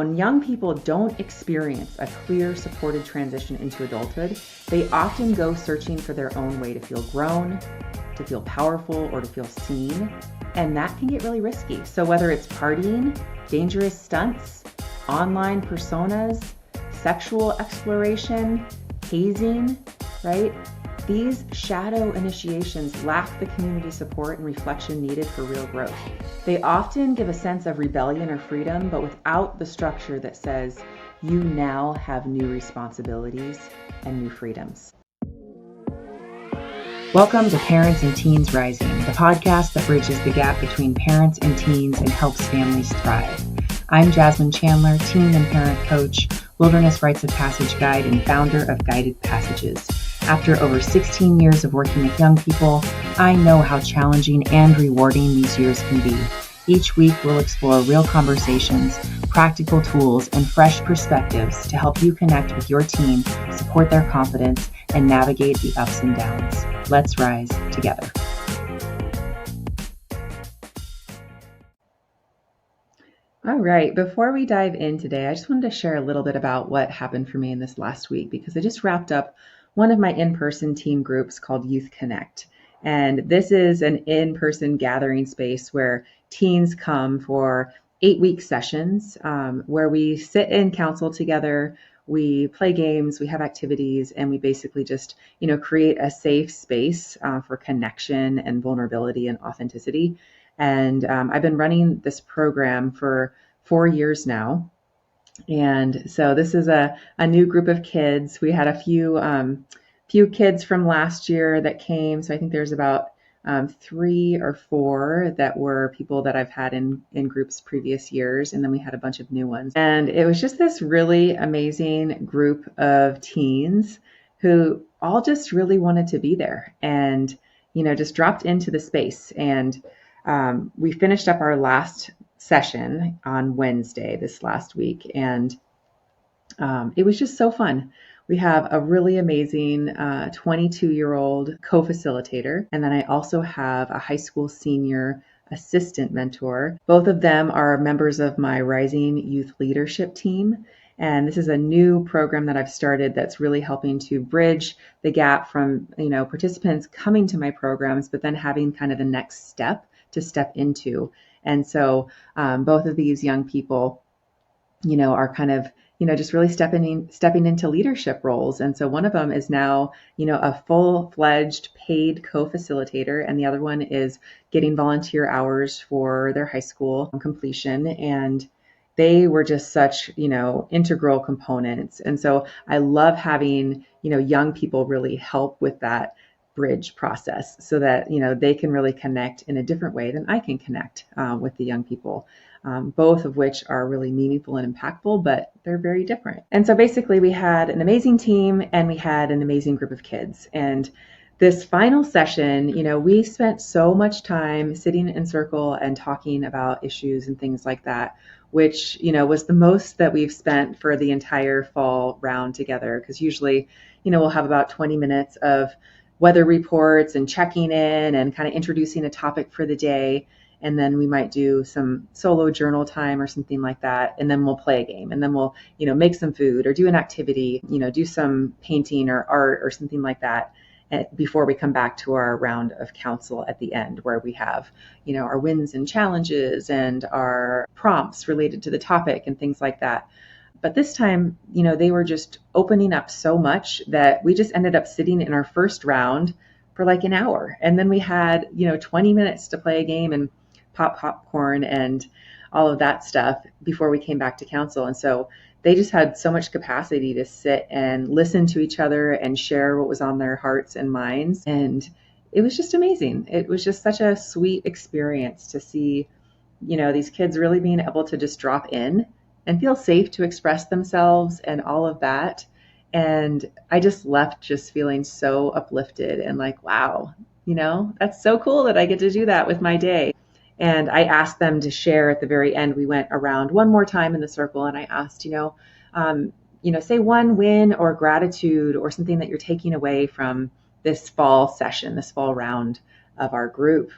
When young people don't experience a clear, supported transition into adulthood, they often go searching for their own way to feel grown, to feel powerful, or to feel seen. And that can get really risky. So whether it's partying, dangerous stunts, online personas, sexual exploration, hazing, right? These shadow initiations lack the community support and reflection needed for real growth. They often give a sense of rebellion or freedom, but without the structure that says, you now have new responsibilities and new freedoms. Welcome to Parents and Teens Rising, the podcast that bridges the gap between parents and teens and helps families thrive. I'm Jasmine Chandler, teen and parent coach, wilderness rites of passage guide, and founder of Guided Passages. After over 16 years of working with young people, I know how challenging and rewarding these years can be. Each week, we'll explore real conversations, practical tools, and fresh perspectives to help you connect with your teen, support their confidence, and navigate the ups and downs. Let's rise together. All right, before we dive in today, I just wanted to share a little bit about what happened for me in this last week, because I just wrapped up one of my in-person teen groups called Youth Connect. And this is an in-person gathering space where teens come for 8-week sessions where we sit in council together, we play games, we have activities, and we basically just, create a safe space for connection and vulnerability and authenticity. And I've been running this program for 4 years now. And so this is a new group of kids. We had a few kids from last year that came. So I think there's about 3 or 4 that were people that I've had in groups previous years. And then we had a bunch of new ones. And it was just this really amazing group of teens who all just really wanted to be there and, just dropped into the space. And we finished up our last session on Wednesday this last week, and it was just so fun. We have a really amazing 22-year-old co-facilitator, and then I also have a high school senior assistant mentor. Both of them are members of my Rising Youth Leadership team, and this is a new program that I've started that's really helping to bridge the gap from participants coming to my programs, but then having kind of the next step to step into. And so both of these young people, are kind of, just really stepping into leadership roles. And so one of them is now, a full-fledged paid co-facilitator, and the other one is getting volunteer hours for their high school completion. And they were just such, integral components. And so I love having, young people really help with that bridge process so that, they can really connect in a different way than I can connect with the young people, both of which are really meaningful and impactful, but they're very different. And so basically we had an amazing team and we had an amazing group of kids. And this final session, we spent so much time sitting in circle and talking about issues and things like that, which, was the most that we've spent for the entire fall round together. Because usually, we'll have about 20 minutes of weather reports and checking in and kind of introducing a topic for the day. And then we might do some solo journal time or something like that. And then we'll play a game, and then we'll, make some food or do an activity, do some painting or art or something like that before we come back to our round of council at the end, where we have, our wins and challenges and our prompts related to the topic and things like that. But this time, they were just opening up so much that we just ended up sitting in our first round for like an hour. And then we had, 20 minutes to play a game and pop popcorn and all of that stuff before we came back to council. And so they just had so much capacity to sit and listen to each other and share what was on their hearts and minds. And it was just amazing. It was just such a sweet experience to see, these kids really being able to just drop in and feel safe to express themselves and all of that. And I just left just feeling so uplifted and like, wow, that's so cool that I get to do that with my day. And I asked them to share at the very end. We went around one more time in the circle, and I asked, say one win or gratitude or something that you're taking away from this fall session, this fall round of our group.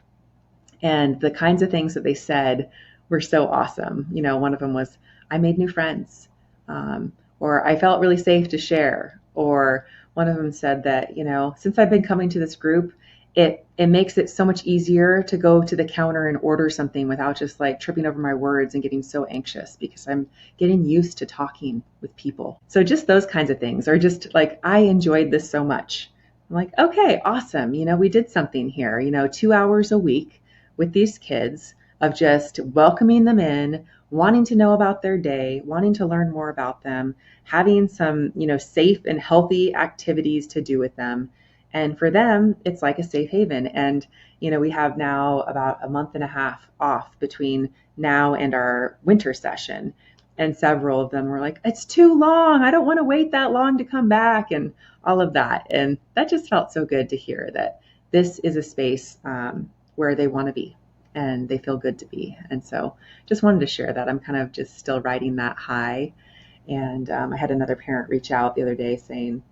And the kinds of things that they said were so awesome. One of them was, I made new friends, um, or I felt really safe to share. Or one of them said that, since I've been coming to this group, it makes it so much easier to go to the counter and order something without just like tripping over my words and getting so anxious because I'm getting used to talking with people. So just those kinds of things are just like, I enjoyed this so much. I'm like, okay, awesome. We did something here, 2 hours a week with these kids of just welcoming them in, wanting to know about their day, wanting to learn more about them, having some, safe and healthy activities to do with them. And for them, it's like a safe haven. And, we have now about a month and a half off between now and our winter session. And several of them were like, it's too long. I don't want to wait that long to come back, and all of that. And that just felt so good to hear that this is a space where they want to be and they feel good to be. And so just wanted to share that. I'm kind of just still riding that high. And I had another parent reach out the other day saying,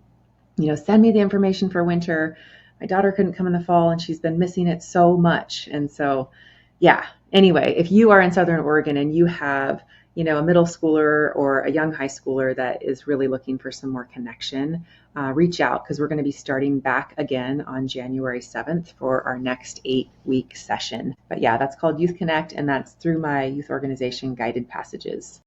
send me the information for winter. My daughter couldn't come in the fall and she's been missing it so much. And so, yeah, anyway, if you are in Southern Oregon and you have, a middle schooler or a young high schooler that is really looking for some more connection, reach out, because we're going to be starting back again on January 7th for our next 8-week session. But yeah, that's called Youth Connect, and that's through my youth organization, Guided Passages.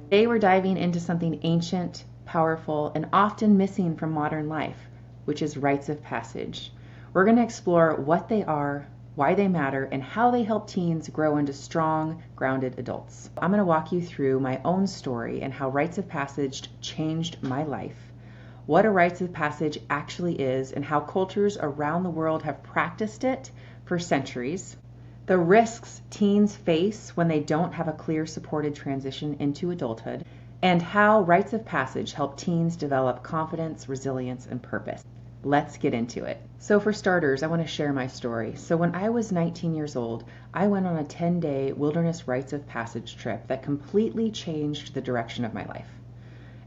Today we're diving into something ancient, powerful, and often missing from modern life, which is rites of passage. We're going to explore what they are, why they matter, and how they help teens grow into strong, grounded adults. I'm going to walk you through my own story and how rites of passage changed my life, what a rites of passage actually is, and how cultures around the world have practiced it for centuries, the risks teens face when they don't have a clear supported transition into adulthood, and how rites of passage help teens develop confidence, resilience, and purpose. Let's get into it. So for starters, I want to share my story. So when I was 19 years old, I went on a 10-day wilderness rites of passage trip that completely changed the direction of my life.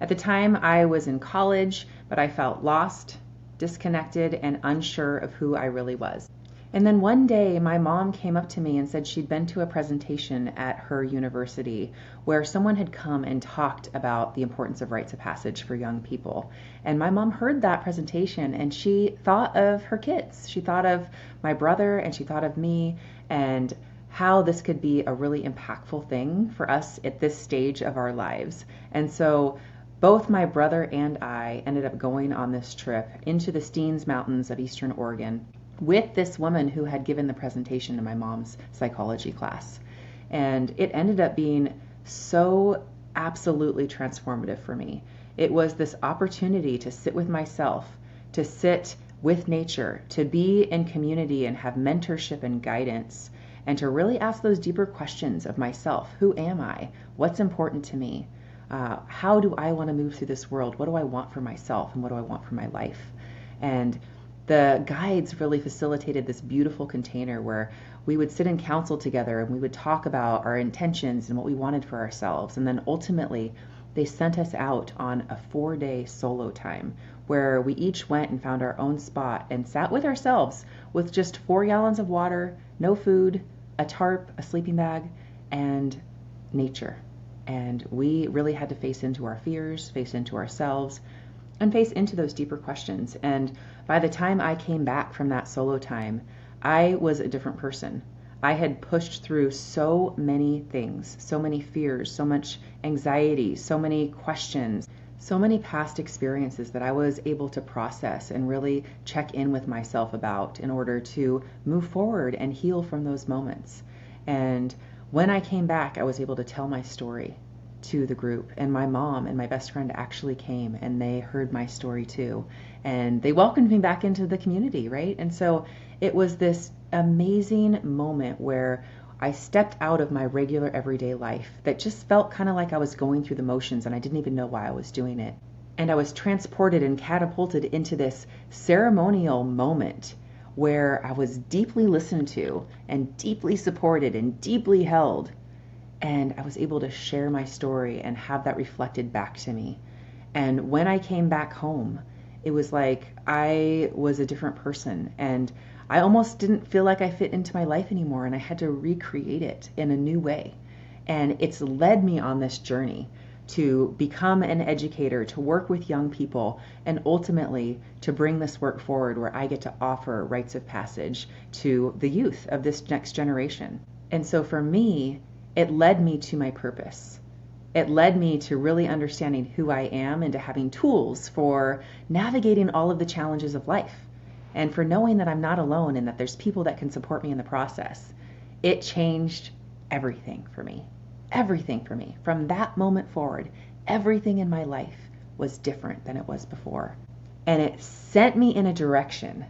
At the time, I was in college, but I felt lost, disconnected, and unsure of who I really was. And then one day, my mom came up to me and said she'd been to a presentation at her university where someone had come and talked about the importance of rites of passage for young people. And my mom heard that presentation and she thought of her kids. She thought of my brother and she thought of me and how this could be a really impactful thing for us at this stage of our lives. And so both my brother and I ended up going on this trip into the Steens Mountains of Eastern Oregon with this woman who had given the presentation in my mom's psychology class. And it ended up being so absolutely transformative for me. It was this opportunity to sit with myself, to sit with nature, to be in community and have mentorship and guidance, and to really ask those deeper questions of myself. Who am I? What's important to me? How do I want to move through this world? What do I want for myself and what do I want for my life? And the guides really facilitated this beautiful container where we would sit in council together and we would talk about our intentions and what we wanted for ourselves. And then ultimately, they sent us out on a 4-day solo time where we each went and found our own spot and sat with ourselves with just 4 gallons of water, no food, a tarp, a sleeping bag, and nature. And we really had to face into our fears, face into ourselves, and face into those deeper questions. And by the time I came back from that solo time, I was a different person. I had pushed through so many things, so many fears, so much anxiety, so many questions, so many past experiences that I was able to process and really check in with myself about in order to move forward and heal from those moments. And when I came back, I was able to tell my story to the group, and my mom and my best friend actually came and they heard my story too, and they welcomed me back into the community, right? And so it was this amazing moment where I stepped out of my regular everyday life that just felt kind of like I was going through the motions and I didn't even know why I was doing it, and I was transported and catapulted into this ceremonial moment where I was deeply listened to and deeply supported and deeply held. And I was able to share my story and have that reflected back to me. And when I came back home, it was like I was a different person. And I almost didn't feel like I fit into my life anymore, and I had to recreate it in a new way. And it's led me on this journey to become an educator, to work with young people, and ultimately to bring this work forward where I get to offer rites of passage to the youth of this next generation. And so for me, it led me to my purpose. It led me to really understanding who I am and to having tools for navigating all of the challenges of life, and for knowing that I'm not alone and that there's people that can support me in the process. It changed everything for me. Everything for me. From that moment forward, everything in my life was different than it was before. And it sent me in a direction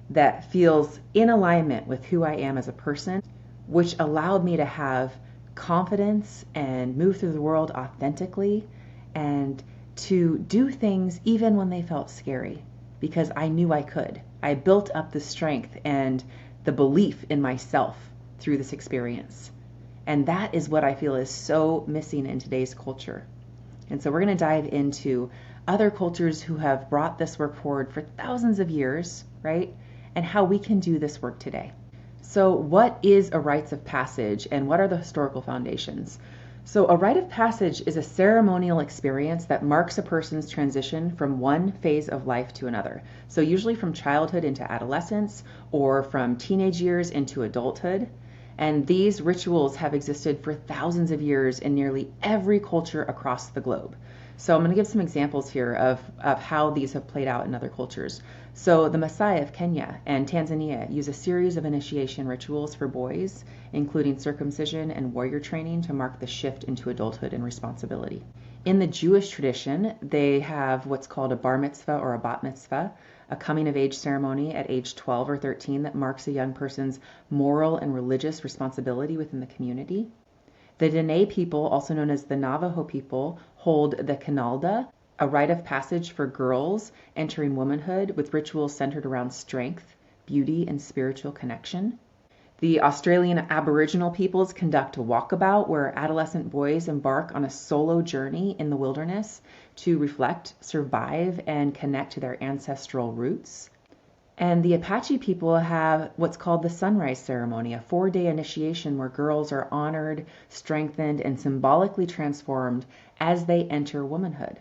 that feels in alignment with who I am as a person, which allowed me to have confidence and move through the world authentically and to do things even when they felt scary, because I knew I could. I built up the strength and the belief in myself through this experience. And that is what I feel is so missing in today's culture. And so we're going to dive into other cultures who have brought this work forward for thousands of years, right? And how we can do this work today. So what is a rites of passage and what are the historical foundations? So a rite of passage is a ceremonial experience that marks a person's transition from one phase of life to another. So usually from childhood into adolescence or from teenage years into adulthood. And these rituals have existed for thousands of years in nearly every culture across the globe. So I'm going to give some examples here of how these have played out in other cultures. So the Maasai of Kenya and Tanzania use a series of initiation rituals for boys, including circumcision and warrior training to mark the shift into adulthood and responsibility. In the Jewish tradition, they have what's called a bar mitzvah or a bat mitzvah, a coming of age ceremony at age 12 or 13 that marks a young person's moral and religious responsibility within the community. The Dene people, also known as the Navajo people, hold the Canalda, a rite of passage for girls entering womanhood with rituals centered around strength, beauty, and spiritual connection. The Australian Aboriginal peoples conduct a walkabout where adolescent boys embark on a solo journey in the wilderness to reflect, survive, and connect to their ancestral roots. And the Apache people have what's called the sunrise ceremony, a 4-day initiation where girls are honored, strengthened, and symbolically transformed as they enter womanhood.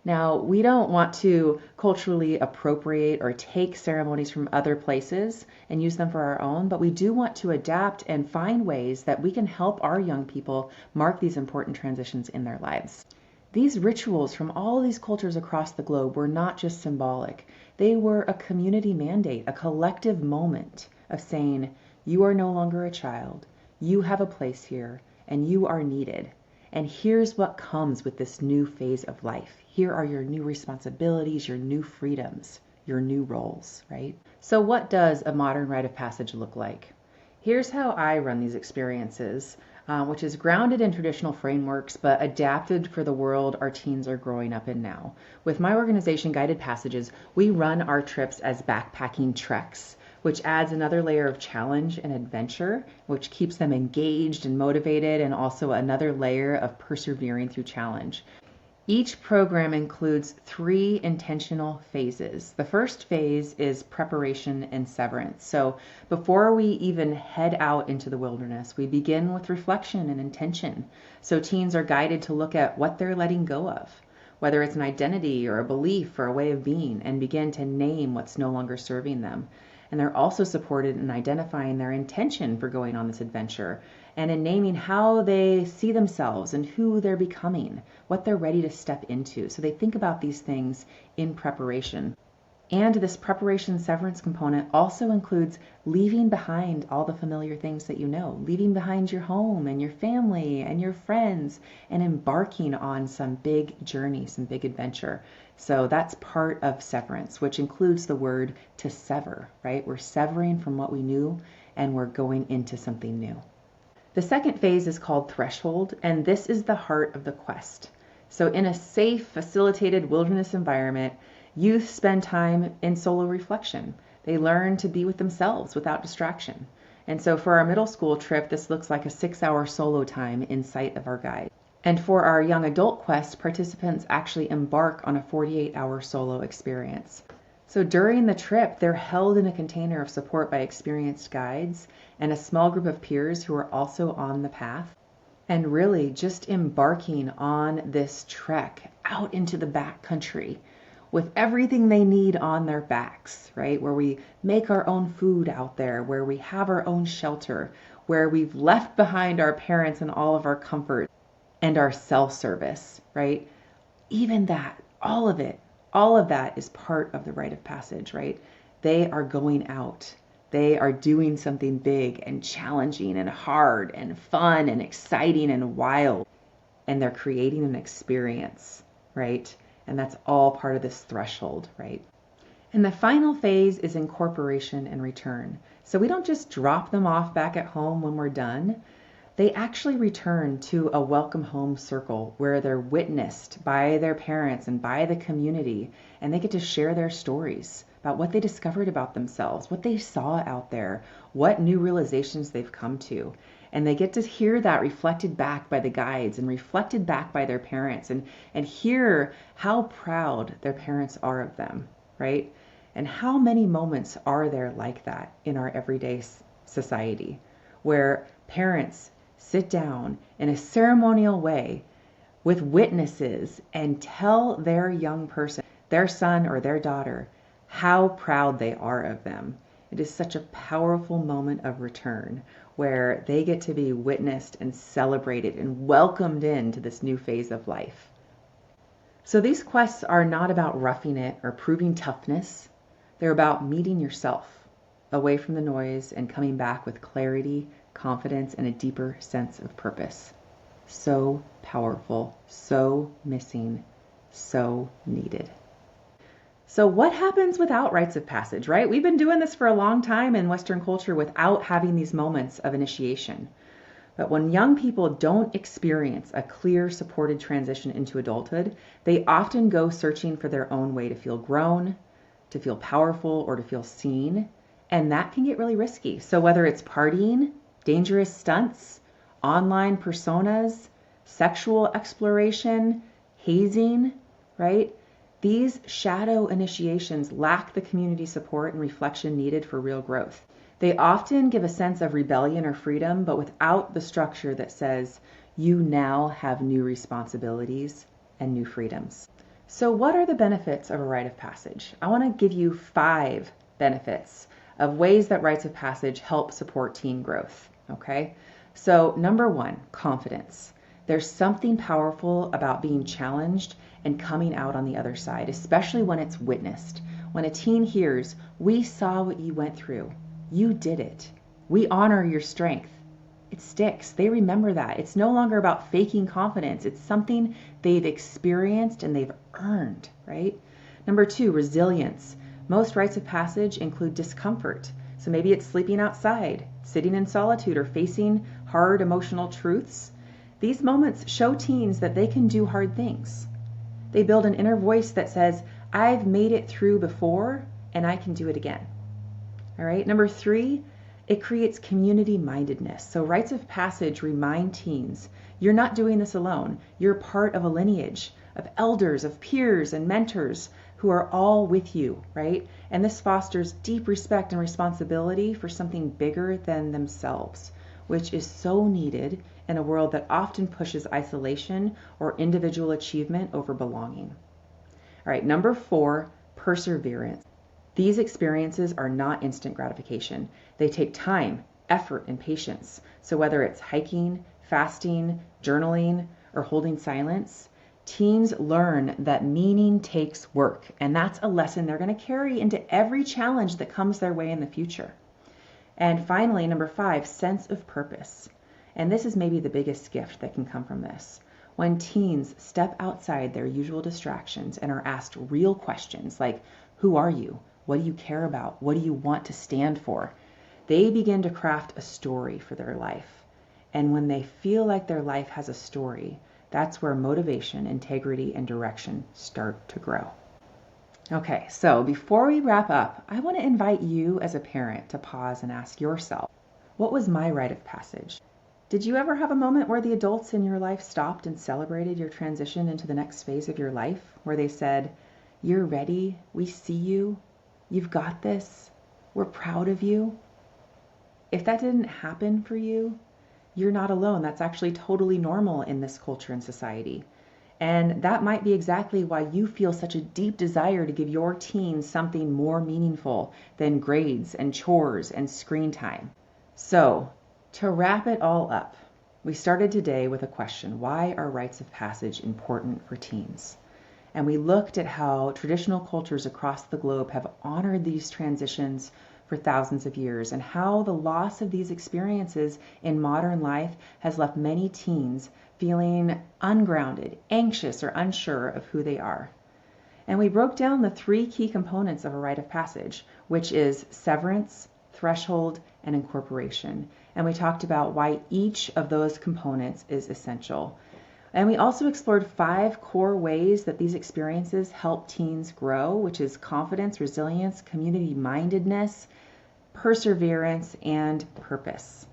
Now, we don't want to culturally appropriate or take ceremonies from other places and use them for our own, but we do want to adapt and find ways that we can help our young people mark these important transitions in their lives. These rituals from all these cultures across the globe were not just symbolic. They were a community mandate, a collective moment of saying, you are no longer a child, you have a place here, and you are needed. And here's what comes with this new phase of life. Here are your new responsibilities, your new freedoms, your new roles, right? So what does a modern rite of passage look like? Here's how I run these experiences, which is grounded in traditional frameworks, but adapted for the world our teens are growing up in now. With my organization, Guided Passages, we run our trips as backpacking treks, which adds another layer of challenge and adventure, which keeps them engaged and motivated, and also another layer of persevering through challenge. Each program includes 3 intentional phases. The first phase is preparation and severance. So before we even head out into the wilderness, we begin with reflection and intention. So teens are guided to look at what they're letting go of, whether it's an identity or a belief or a way of being, and begin to name what's no longer serving them. And they're also supported in identifying their intention for going on this adventure and in naming how they see themselves and who they're becoming, what they're ready to step into. So they think about these things in preparation. And this preparation severance component also includes leaving behind all the familiar things that you know, leaving behind your home and your family and your friends, and embarking on some big journey, some big adventure. So that's part of severance, which includes the word to sever, right? We're severing from what we knew and we're going into something new. The second phase is called threshold, and this is the heart of the quest. So in a safe, facilitated wilderness environment, youth spend time in solo reflection. They learn to be with themselves without distraction. And so for our middle school trip, this looks like a 6-hour solo time in sight of our guide. And for our young adult quest, participants actually embark on a 48-hour solo experience. So during the trip, they're held in a container of support by experienced guides and a small group of peers who are also on the path. And really just embarking on this trek out into the backcountry with everything they need on their backs, right? Where we make our own food out there, where we have our own shelter, where we've left behind our parents and all of our comfort and our self-service, right? Even that, all of that is part of the rite of passage, right? They are going out. They are doing something big and challenging and hard and fun and exciting and wild. And they're creating an experience, right? And that's all part of this threshold, right? And the final phase is incorporation and return. So we don't just drop them off back at home when we're done. They actually return to a welcome home circle where they're witnessed by their parents and by the community, and they get to share their stories about what they discovered about themselves, what they saw out there, what new realizations they've come to. And they get to hear that reflected back by the guides and reflected back by their parents and hear how proud their parents are of them, right? And how many moments are there like that in our everyday society where parents sit down in a ceremonial way with witnesses and tell their young person, their son or their daughter, how proud they are of them. It is such a powerful moment of return where they get to be witnessed and celebrated and welcomed into this new phase of life. So these quests are not about roughing it or proving toughness. They're about meeting yourself away from the noise and coming back with clarity, confidence, and a deeper sense of purpose. So powerful, so missing, so needed. So what happens without rites of passage, right? We've been doing this for a long time in Western culture without having these moments of initiation. But when young people don't experience a clear, supported transition into adulthood, they often go searching for their own way to feel grown, to feel powerful, or to feel seen. And that can get really risky. So whether it's partying, dangerous stunts, online personas, sexual exploration, hazing, right? These shadow initiations lack the community support and reflection needed for real growth. They often give a sense of rebellion or freedom, but without the structure that says, you now have new responsibilities and new freedoms. So what are the benefits of a rite of passage? I want to give you 5 benefits of ways that rites of passage help support teen growth, okay? So number 1, confidence. There's something powerful about being challenged and coming out on the other side, especially when it's witnessed. When a teen hears, we saw what you went through. You did it. We honor your strength. It sticks. They remember that. It's no longer about faking confidence. It's something they've experienced and they've earned, right? Number 2, resilience. Most rites of passage include discomfort. So maybe it's sleeping outside, sitting in solitude, or facing hard emotional truths. These moments show teens that they can do hard things. They build an inner voice that says, I've made it through before and I can do it again. All right. Number 3, it creates community mindedness. So rites of passage remind teens, you're not doing this alone. You're part of a lineage of elders, of peers and mentors who are all with you, right? And this fosters deep respect and responsibility for something bigger than themselves, which is so needed in a world that often pushes isolation or individual achievement over belonging. All right, number 4, perseverance. These experiences are not instant gratification. They take time, effort, and patience. So whether it's hiking, fasting, journaling, or holding silence, teens learn that meaning takes work, and that's a lesson they're going to carry into every challenge that comes their way in the future. And finally, number 5, sense of purpose. And this is maybe the biggest gift that can come from this. When teens step outside their usual distractions and are asked real questions like, who are you? What do you care about? What do you want to stand for? They begin to craft a story for their life. And when they feel like their life has a story, that's where motivation, integrity, and direction start to grow. Okay, so before we wrap up, I want to invite you as a parent to pause and ask yourself, what was my rite of passage? Did you ever have a moment where the adults in your life stopped and celebrated your transition into the next phase of your life, where they said, you're ready, we see you, You've got this. We're proud of you. If that didn't happen for you, you're not alone. That's actually totally normal in this culture and society. And that might be exactly why you feel such a deep desire to give your teens something more meaningful than grades and chores and screen time. So, to wrap it all up, we started today with a question: why are rites of passage important for teens? And we looked at how traditional cultures across the globe have honored these transitions for thousands of years, and how the loss of these experiences in modern life has left many teens feeling ungrounded, anxious, or unsure of who they are. And we broke down the three key components of a rite of passage, which is severance, threshold, and incorporation. And we talked about why each of those components is essential. And we also explored 5 core ways that these experiences help teens grow, which is confidence, resilience, community mindedness, perseverance, and purpose.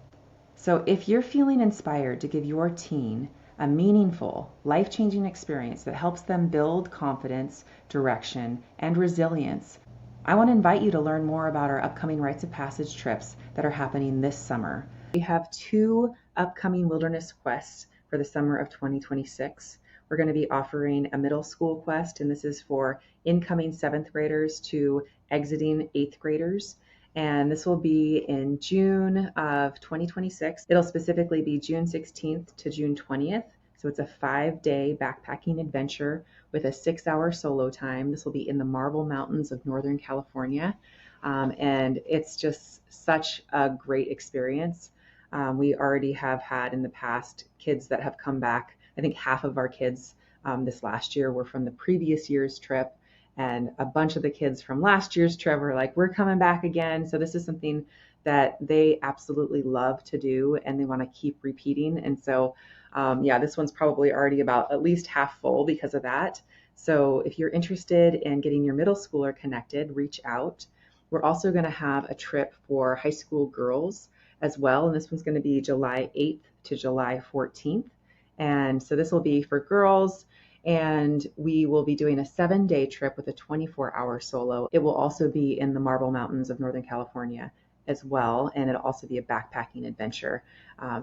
So if you're feeling inspired to give your teen a meaningful, life-changing experience that helps them build confidence, direction, and resilience, I want to invite you to learn more about our upcoming Rites of Passage trips that are happening this summer. We have 2 upcoming wilderness quests for the summer of 2026. We're going to be offering a middle school quest, and this is for incoming 7th graders to exiting 8th graders. And this will be in June of 2026. It'll specifically be June 16th to June 20th. So it's a 5-day backpacking adventure with a 6-hour solo time. This will be in the Marble Mountains of Northern California. And it's just such a great experience. We already have had in the past kids that have come back. I think half of our kids this last year were from the previous year's trip, and a bunch of the kids from last year's trip were like, we're coming back again. So this is something that they absolutely love to do, and they want to keep repeating. And so, this one's probably already about at least half full because of that. So if you're interested in getting your middle schooler connected, reach out. We're also going to have a trip for high school girls as well. And this one's going to be July 8th to July 14th. And so this will be for girls, and we will be doing a 7-day trip with a 24-hour solo. It will also be in the Marble Mountains of Northern California as well, and it'll also be a backpacking adventure.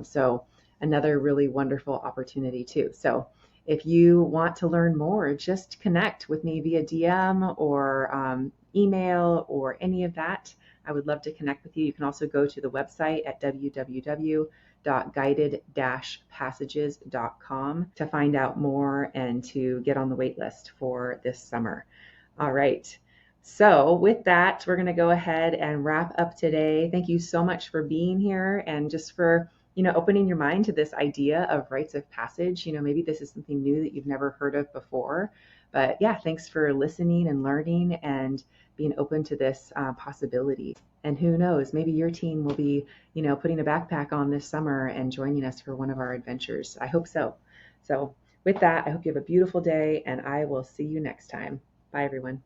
So another really wonderful opportunity too. So if you want to learn more, just connect with me via DM or email or any of that. I would love to connect with you. You can also go to the website at www.guided-passages.com to find out more and to get on the wait list for this summer. All right. So with that, we're going to go ahead and wrap up today. Thank you so much for being here and just for opening your mind to this idea of rites of passage. Maybe this is something new that you've never heard of before. But yeah, thanks for listening and learning and being open to this possibility. And who knows, maybe your teen will be, putting a backpack on this summer and joining us for one of our adventures. I hope so. So with that, I hope you have a beautiful day, and I will see you next time. Bye, everyone.